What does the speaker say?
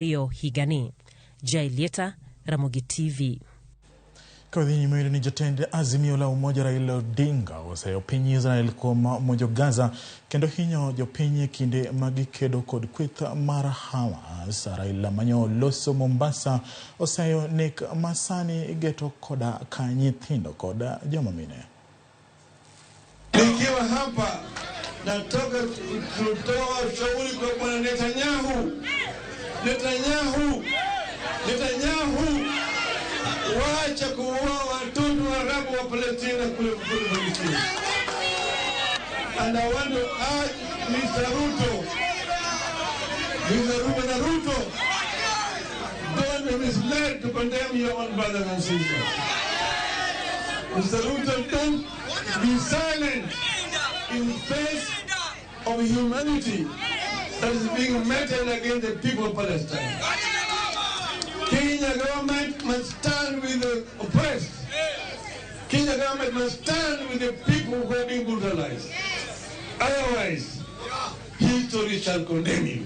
Rio Higani. Jailieta, Ramogi TV. Kadhini mwili ni jotende azimio la umoja Raila Odinga osayo pinyi Israel koma mojo Gaza kendo hinyo jopinyi kinde magikedo kod kwith mara Hamas. Raila manyo loso Mombasa osayo nek masani geto koda kanyithindo koda jomamine. Nikiwa hapa nataka kutoa shauri kwa bwana Netanyahu. Waacha kuua watoto wa Arabu wa Palestina kule Palestina. And I want to urge Mr. Ruto, don't be misled to condemn your own brothers and sisters. Mr. Ruto, don't be silent in face of humanity that is being meted against the people of Palestine. Kenya government must stand with the oppressed. Kenya government must stand with the people who are being brutalized. Otherwise, history shall condemn you.